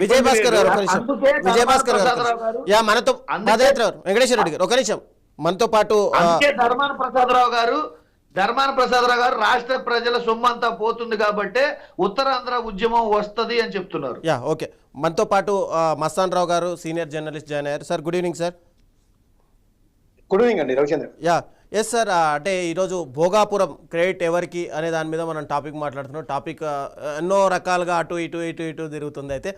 విజయ్ భాస్కర్ గారు ఒక నిమిషం. అందుకే విజయ్ ధర్మాన భాస్కర్ గారు ప్రసాదరావు గారు యా మనతో పాదయాత్ర వెంకటేశ్వర రెడ్డి గారు ఒక నిమిషం మనతో పాటు అందుకే ధర్మాన ప్రసాదరావు గారు రాష్ట్ర ప్రజల సొమ్ము అంతా పోతుంది కాబట్టి ఉత్తరాంధ్ర ఉద్యమం వస్తది అని చెప్తున్నారు. యా ఓకే మనతో పాటు మస్తాన్ రావు గారు సీనియర్ జర్నలిస్ట్ జాయిన్ అయ్యారు. Sir good evening sir. Good evening అండి రవిచంద్ర. యా ఎస్ సార్, అంటే ఈరోజు భోగాపురం క్రెడిట్ ఎవరికి అనే దాని మీద మనం టాపిక్ మాట్లాడుతున్నాం. టాపిక్ ఎన్నో రకాలుగా అటు ఇటు ఇటు ఇటు తిరుగుతుంది. అయితే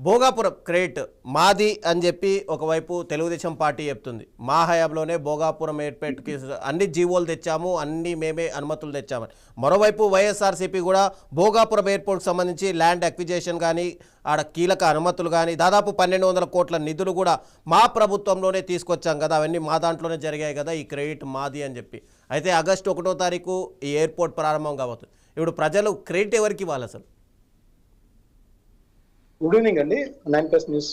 భోగాపురం క్రెడిట్ మాది అని చెప్పి ఒకవైపు తెలుగుదేశం పార్టీ చెప్తుంది. మా హయాంలోనే భోగాపురం ఎయిర్పోర్ట్కి అన్ని జీవోలు తెచ్చాము, అన్ని మేమే అనుమతులు తెచ్చామని. మరోవైపు వైఎస్ఆర్సీపీ కూడా భోగాపురం ఎయిర్పోర్ట్కి సంబంధించి ల్యాండ్ అక్విజేషన్ కానీ ఆడ కీలక అనుమతులు కానీ దాదాపు 1200 కోట్ల నిధులు కూడా మా ప్రభుత్వంలోనే తీసుకొచ్చాం కదా, అవన్నీ మా దాంట్లోనే జరిగాయి కదా, ఈ క్రెడిట్ మాది అని చెప్పి. అయితే ఆగస్టు 1వ తారీఖు ఈ ఎయిర్పోర్ట్ ప్రారంభం కాబోతుంది. ఇప్పుడు ప్రజలు క్రెడిట్ ఎవరికి ఇవ్వాలి అసలు? గుడ్ ఈవినింగ్ అండి 9+ న్యూస్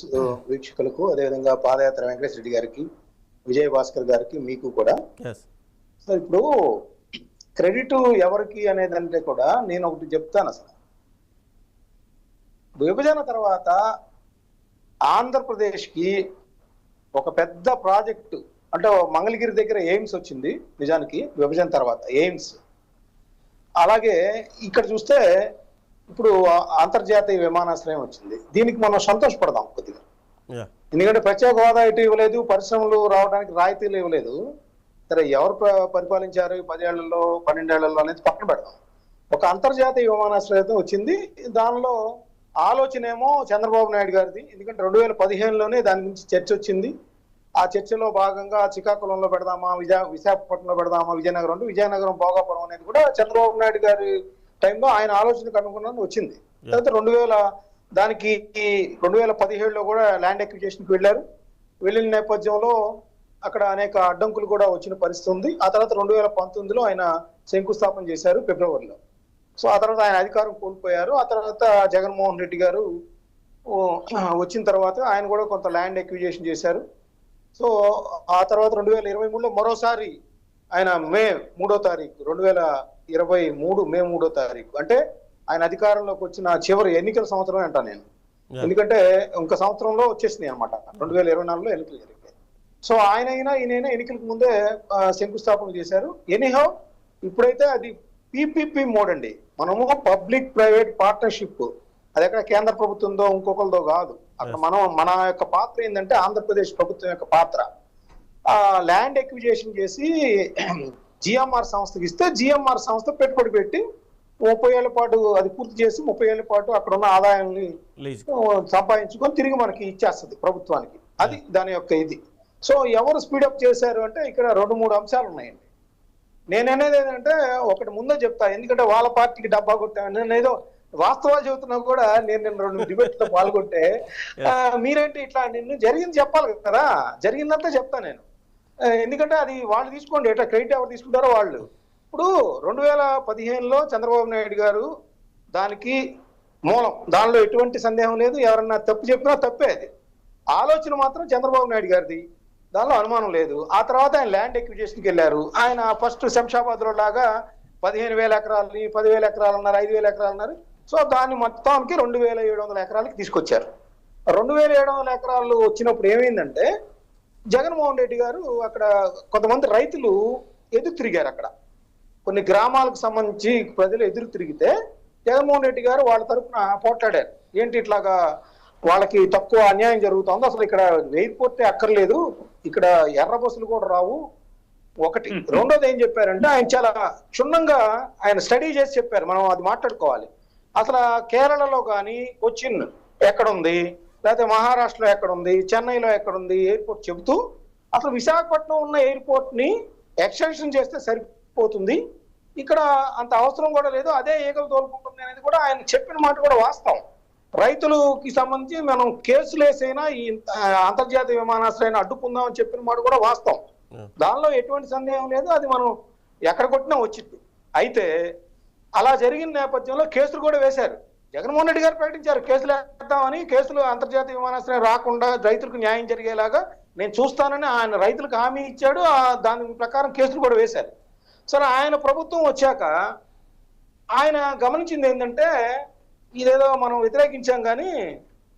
వీక్షకులకు, అదేవిధంగా పాదయాత్ర వెంకటేశ్వర రెడ్డి గారికి, విజయ్ భాస్కర్ గారికి, మీకు కూడా. సార్ ఇప్పుడు క్రెడిట్ ఎవరికి అనేదంటే కూడా నేను ఒకటి చెప్తాను. అసలు విభజన తర్వాత ఆంధ్రప్రదేశ్కి ఒక పెద్ద ప్రాజెక్టు అంటే మంగళగిరి దగ్గర ఎయిమ్స్ వచ్చింది నిజానికి విభజన తర్వాత ఎయిమ్స్. అలాగే ఇక్కడ చూస్తే ఇప్పుడు అంతర్జాతీయ విమానాశ్రయం వచ్చింది. దీనికి మనం సంతోషపడదాం కొద్దిగా, ఎందుకంటే ప్రత్యేక హోదా ఇటు ఇవ్వలేదు, పరిశ్రమలు రావడానికి రాయితీలు ఇవ్వలేదు. సరే ఎవరు పరిపాలించారు 10 ఏళ్లలో 12 ఏళ్లలో అనేది పక్కన పెడదాం. ఒక అంతర్జాతీయ విమానాశ్రయం వచ్చింది. దానిలో ఆలోచన ఏమో చంద్రబాబు నాయుడు గారిది, ఎందుకంటే 2015లోనే దాని గురించి చర్చ వచ్చింది. ఆ చర్చలో భాగంగా శ్రీకాకుళంలో పెడదామా, విశాఖపట్నంలో పెడదామా, విజయనగరం అంటే విజయనగరం భోగాపురం అనేది కూడా చంద్రబాబు నాయుడు గారి టైంలో ఆయన ఆలోచనకు అనుగుణంగా వచ్చింది. తర్వాత 2017లో కూడా ల్యాండ్ అక్విజిషన్కి వెళ్ళారు. వెళ్ళిన నేపథ్యంలో అక్కడ అనేక అడ్డంకులు కూడా వచ్చిన పరిస్థితి ఉంది. ఆ తర్వాత 2019లో ఆయన శంకుస్థాపన చేశారు ఫిబ్రవరిలో. సో ఆ తర్వాత ఆయన అధికారం కోల్పోయారు. ఆ తర్వాత జగన్మోహన్ రెడ్డి గారు వచ్చిన తర్వాత ఆయన కూడా కొంత ల్యాండ్ అక్విజిషన్ చేశారు. సో ఆ తర్వాత 2023లో మరోసారి ఆయన మే 3వ తారీఖు 2023 మే 3వ తారీఖు అంటే ఆయన అధికారంలోకి వచ్చిన చివరి ఎన్నికల సంవత్సరం అంటాను నేను, ఎందుకంటే ఇంక సంవత్సరంలో వచ్చేసింది అనమాట. 2024లో ఎన్నికలు జరిగాయి. సో ఈయనైనా ఎన్నికలకు ముందే శంకుస్థాపన చేశారు. ఎనీహౌ ఇప్పుడైతే అది పిపిపి మోడ్ అండి. మనము పబ్లిక్ ప్రైవేట్ పార్ట్నర్షిప్, అది ఎక్కడ కేంద్ర ప్రభుత్వంతో ఇంకొకరితో కాదు. అక్కడ మన యొక్క పాత్ర ఏంటంటే ఆంధ్రప్రదేశ్ ప్రభుత్వం యొక్క పాత్ర. ల్యాండ్ ఎక్విజేషన్ చేసి జిఎంఆర్ సంస్థకి ఇస్తే జిఎంఆర్ సంస్థ పెట్టుబడి పెట్టి 30 ఏళ్ల పాటు అది పూర్తి చేసి 30 ఏళ్ల పాటు అక్కడ ఉన్న ఆదాయాన్ని సంపాదించుకొని తిరిగి మనకి ఇచ్చేస్తుంది ప్రభుత్వానికి. అది దాని యొక్క ఇది. సో ఎవరు స్పీడప్ చేశారు అంటే ఇక్కడ 2-3 అంశాలు ఉన్నాయండి. నేననేది ఏంటంటే ఒకటి ముందే చెప్తా, ఎందుకంటే వాళ్ళ పార్టీకి డబ్బా కొట్టాను నేను ఏదో వాస్తవాలు చెబుతున్నా కూడా. నేను 2 డిబేట్లో పాల్గొంటే మీరేంటి ఇట్లా, నిన్ను జరిగింది చెప్పాలి కదా, జరిగిందంతా చెప్తా నేను. ఎందుకంటే అది వాళ్ళు తీసుకోండి, ఎట్లా క్రెడిట్ ఎవరు తీసుకుంటారో వాళ్ళు. ఇప్పుడు 2015లో చంద్రబాబు నాయుడు గారు దానికి మూలం, దానిలో ఎటువంటి సందేహం లేదు. ఎవరన్నా తప్పు చెప్పినా తప్పే, అది ఆలోచన మాత్రం చంద్రబాబు నాయుడు గారిది, దానిలో అనుమానం లేదు. ఆ తర్వాత ఆయన ల్యాండ్ ఎక్విజిషన్కి వెళ్ళారు. ఆయన ఫస్ట్ శంషాబాద్లో లాగా 15,000 ఎకరాలని 10,000 ఎకరాలు అన్నారు, 5,000 ఎకరాలు అన్నారు. సో దాన్ని మొత్తానికి 2,700 ఎకరాలకి తీసుకొచ్చారు. 2,700 ఎకరాలు వచ్చినప్పుడు ఏమైందంటే జగన్మోహన్ రెడ్డి గారు అక్కడ కొంతమంది రైతులు ఎదురు తిరిగారు. అక్కడ కొన్ని గ్రామాలకు సంబంధించి ప్రజలు ఎదురు తిరిగితే జగన్మోహన్ రెడ్డి గారు వాళ్ళ తరఫున పోట్లాడారు. ఏంటి ఇట్లాగా వాళ్ళకి తక్కువ అన్యాయం జరుగుతుందో, అసలు ఇక్కడ ఎయిర్పోర్టే అక్కర్లేదు, ఇక్కడ ఎర్ర బస్సులు కూడా రావు ఒకటి. రెండోది ఏం చెప్పారంటే ఆయన చాలా క్షుణ్ణంగా ఆయన స్టడీ చేసి చెప్పారు. మనం అది మాట్లాడుకోవాలి. అసలు కేరళలో కానీ కొచ్చిన్ ఎక్కడుంది, లేకపోతే మహారాష్ట్రలో ఎక్కడుంది, చెన్నైలో ఎక్కడుంది ఎయిర్పోర్ట్ చెబుతూ అసలు విశాఖపట్నం ఉన్న ఎయిర్పోర్ట్ ని ఎక్స్టెన్షన్ చేస్తే సరిపోతుంది, ఇక్కడ అంత అవసరం కూడా లేదు, అదే ఈగలు తోలుకుంటుంది అనేది కూడా ఆయన చెప్పిన మాట కూడా వాస్తవం. రైతులకి సంబంధించి మనం కేసులు వేసైనా ఈ అంతర్జాతీయ విమానాశ్రయాన్ని అడ్డుకుందామని చెప్పిన మాట కూడా వాస్తవం. దానిలో ఎటువంటి సందేహం లేదు, అది మనం ఎక్కడ కొట్టినా వచ్చింది. అయితే అలా జరిగిన నేపథ్యంలో కేసులు కూడా వేశారు. జగన్మోహన్ రెడ్డి గారు ప్రకటించారు కేసులు వేద్దామని. కేసులు అంతర్జాతీయ విమానాశ్రయం రాకుండా రైతులకు న్యాయం జరిగేలాగా నేను చూస్తానని ఆయన రైతులకు హామీ ఇచ్చాడు. దాని ప్రకారం కేసులు కూడా వేశారు. సరే ఆయన ప్రభుత్వం వచ్చాక ఆయన గమనించింది ఏంటంటే ఇదేదో మనం వ్యతిరేకించాం కానీ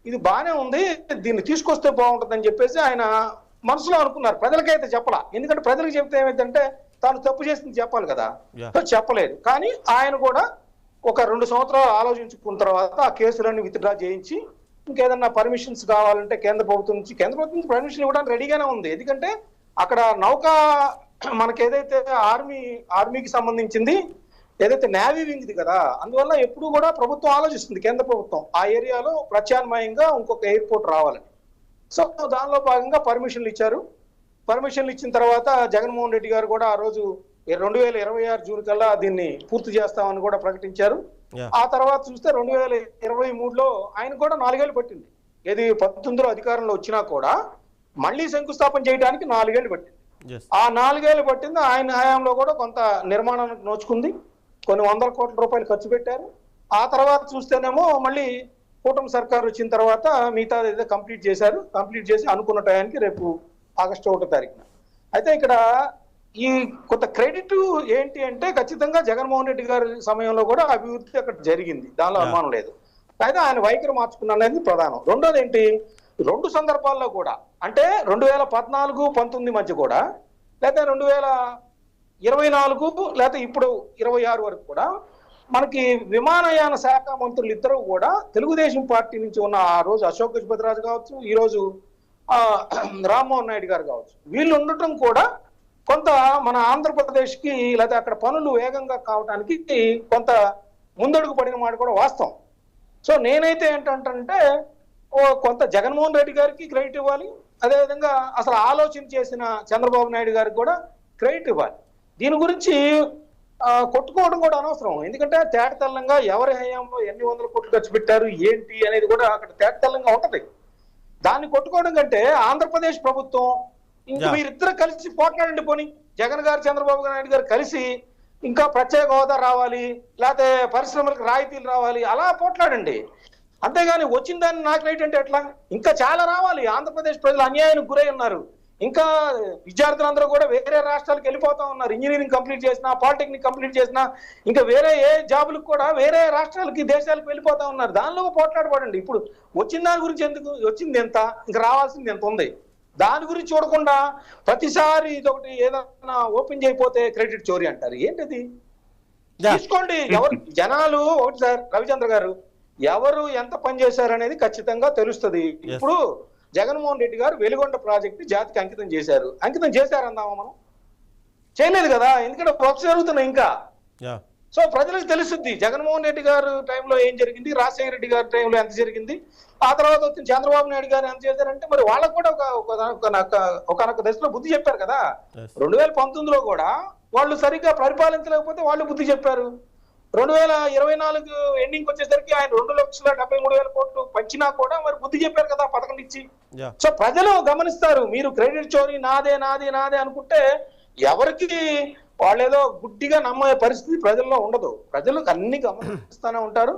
ఇది బానే ఉంది, దీన్ని తీసుకొస్తే బాగుంటుందని చెప్పేసి ఆయన మనసులో అనుకున్నారు. ప్రజలకైతే చెప్పలా, ఎందుకంటే ప్రజలకు చెప్తే ఏమైందంటే తాను తప్పు చేసింది చెప్పాలి కదా. Yeah. సో చెప్పలేదు. కానీ ఆయన కూడా ఒక 2 సంవత్సరాలు ఆలోచించుకున్న తర్వాత ఆ కేసులన్నీ విత్డ్రా చేయించి ఇంకేదన్నా పర్మిషన్స్ కావాలంటే కేంద్ర ప్రభుత్వం నుంచి పర్మిషన్ ఇవ్వడానికి రెడీగానే ఉంది. ఎందుకంటే అక్కడ నౌక మనకి ఏదైతే ఆర్మీకి సంబంధించింది ఏదైతే నేవీ వింగ్ది కదా, అందువల్ల ఎప్పుడు కూడా ప్రభుత్వం ఆలోచిస్తుంది, కేంద్ర ప్రభుత్వం ఆ ఏరియాలో ప్రత్యామ్నాయంగా ఇంకొక ఎయిర్పోర్ట్ రావాలని. సో దానిలో భాగంగా పర్మిషన్లు ఇచ్చారు. పర్మిషన్లు ఇచ్చిన తర్వాత జగన్మోహన్ రెడ్డి గారు కూడా ఆ రోజు 2026 జూన్ కల్లా దీన్ని పూర్తి చేస్తామని కూడా ప్రకటించారు. Yeah. ఆ తర్వాత చూస్తే 2023లో ఆయన కూడా 4 ఏళ్ళు పట్టింది. ఏది 19లో అధికారంలో వచ్చినా కూడా మళ్ళీ శంకుస్థాపన చేయడానికి 4 ఏళ్ళు పట్టింది. Yes. ఆ 4 ఏళ్ళు పట్టింది. ఆయన హయాంలో కూడా కొంత నిర్మాణానికి నోచుకుంది, కొన్ని 100 కోట్ల రూపాయలు ఖర్చు పెట్టారు. ఆ తర్వాత చూస్తేనేమో మళ్ళీ కూటమి సర్కార్ వచ్చిన తర్వాత మిగతా ఏదో కంప్లీట్ చేశారు. కంప్లీట్ చేసి అనుకున్న టయానికి రేపు ఆగస్టు 1వ తారీఖున. అయితే ఇక్కడ ఈ కొంత క్రెడిట్ ఏంటి అంటే ఖచ్చితంగా జగన్మోహన్ రెడ్డి గారి సమయంలో కూడా అభివృద్ధి అక్కడ జరిగింది, దానిలో అనుమానం లేదు. అయితే ఆయన వైఖరి మార్చుకున్న అనేది ప్రధానం. రెండోది ఏంటి, 2 సందర్భాల్లో కూడా అంటే 2014-19 మధ్య కూడా, లేకపోతే 2024 లేకపోతే ఇప్పుడు 26 వరకు కూడా మనకి విమానయాన శాఖ మంత్రులు ఇద్దరు కూడా తెలుగుదేశం పార్టీ నుంచి ఉన్న, ఆ రోజు అశోక్ గజపతిరాజు కావచ్చు, ఈ రోజు రామ్మోహన్ నాయుడు గారు కావచ్చు, వీళ్ళు ఉండటం కూడా కొంత మన ఆంధ్రప్రదేశ్కి లేకపోతే అక్కడ పనులు వేగంగా కావడానికి కొంత ముందడుగు పడిన మాట కూడా వాస్తవం. సో నేనైతే ఏంటంటే కొంత జగన్మోహన్ రెడ్డి గారికి క్రెడిట్ ఇవ్వాలి, అదేవిధంగా అసలు ఆలోచన చేసిన చంద్రబాబు నాయుడు గారికి కూడా క్రెడిట్ ఇవ్వాలి. దీని గురించి కొట్టుకోవడం కూడా అనవసరం, ఎందుకంటే తేటతెల్లంగా ఎవరి హయాంలో ఎన్ని 100 కోట్లు ఖర్చు పెట్టారు ఏంటి అనేది కూడా అక్కడ తేటతెల్లంగా ఉంటది. దాన్ని కొట్టుకోవడం కంటే ఆంధ్రప్రదేశ్ ప్రభుత్వం ఇంకా మీరిద్దరు కలిసి పోట్లాడండి, పోని జగన్ గారు చంద్రబాబు నాయుడు గారు కలిసి ఇంకా ప్రత్యేక హోదా రావాలి, లేకపోతే పరిశ్రమలకు రాయితీలు రావాలి, అలా పోట్లాడండి. అంతేగాని వచ్చిన దాన్ని నాకు రైట్ అంటే ఎట్లా? ఇంకా చాలా రావాలి. ఆంధ్రప్రదేశ్ ప్రజలు అన్యాయానికి గురై ఉన్నారు. ఇంకా విద్యార్థులందరూ కూడా వేరే రాష్ట్రాలకు వెళ్ళిపోతా ఉన్నారు. ఇంజనీరింగ్ కంప్లీట్ చేసినా, పాలిటెక్నిక్ కంప్లీట్ చేసినా, ఇంకా వేరే ఏ జాబులకు కూడా వేరే రాష్ట్రాలకి, దేశాలకు వెళ్ళిపోతా ఉన్నారు. దానిలో పోట్లాడబడండి. ఇప్పుడు వచ్చిన దాని గురించి ఎందుకు, వచ్చింది ఎంత, ఇంకా రావాల్సింది ఎంత ఉంది, దాని గురించి చూడకుండా ప్రతిసారి ఇదొకటి ఏదైనా ఓపెన్ చేయకపోతే క్రెడిట్ చోరీ అంటారు. ఏంటిది? తీసుకోండి. ఎవరు జనాలు ఒకటి సార్ రవిచంద్ర గారు, ఎవరు ఎంత పని చేశారు అనేది ఖచ్చితంగా తెలుస్తుంది. ఇప్పుడు జగన్మోహన్ రెడ్డి గారు వెలుగొండ ప్రాజెక్ట్ జాతికి అంకితం చేశారందామా మనం? చేయలేదు కదా, ఎందుకంటే వర్క్స్ జరుగుతున్నాయి ఇంకా. సో ప్రజలకు తెలుస్తుంది జగన్మోహన్ రెడ్డి గారు టైంలో ఏం జరిగింది, రాజశేఖర రెడ్డి గారి టైంలో ఎంత జరిగింది, ఆ తర్వాత వచ్చిన చంద్రబాబు నాయుడు గారు ఎంత చేశారంటే మరి వాళ్ళకు కూడా ఒకనొక దశలో బుద్ధి చెప్పారు కదా. 2019లో కూడా వాళ్ళు సరిగ్గా పరిపాలించలేకపోతే వాళ్ళు బుద్ధి చెప్పారు. 2024 ఎండింగ్ వచ్చేసరికి ఆయన 2,73,000 కోట్లు పంచినా కూడా మరి బుద్ధి చెప్పారు కదా పథకం ఇచ్చి. సో ప్రజలు గమనిస్తారు. మీరు క్రెడిట్ చోరీ నాదే అనుకుంటే ఎవరికి వాళ్ళేదో గుడ్డిగా నమ్మే పరిస్థితి ప్రజల్లో ఉండదు. ప్రజలు అన్ని గమనిస్తూనే ఉంటారు.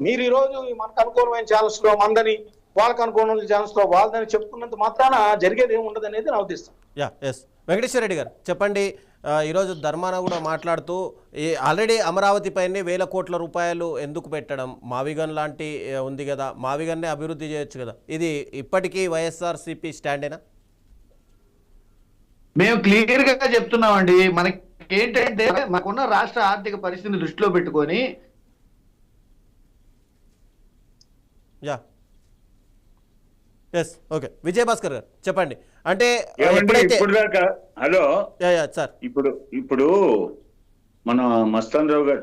మీరు ఈ రోజు మనకు అనుకూలమైన ఛానల్స్ లో మందని, వాళ్ళకి అనుకూలమైన ఛానల్స్ లో వాళ్ళదని చెప్పుకున్నంత మాత్రాన జరిగేది ఏమి ఉండదు అనేది నా ఉద్దేశం. వెంకటేశ్వర రెడ్డి గారు చెప్పండి, ఈరోజు ధర్మాన కూడా మాట్లాడుతూ ఆల్రెడీ అమరావతి పైనే 1,000 కోట్ల రూపాయలు ఎందుకు పెట్టడం, మావిగన్ లాంటి ఉంది కదా, మావిగన్నే అభివృద్ధి చేయొచ్చు కదా, ఇది ఇప్పటికీ వైఎస్ఆర్సీపీ స్టాండేనా? మేము క్లియర్ గా చెప్తున్నామండి. మనకి ఏంటంటే మనకున్న రాష్ట్ర ఆర్థిక పరిస్థితిని దృష్టిలో పెట్టుకొని ఓకే విజయభాస్కర్ గారు చెప్పండి. అంటే హలో సార్, ఇప్పుడు మన మస్తాన్ రావు గారు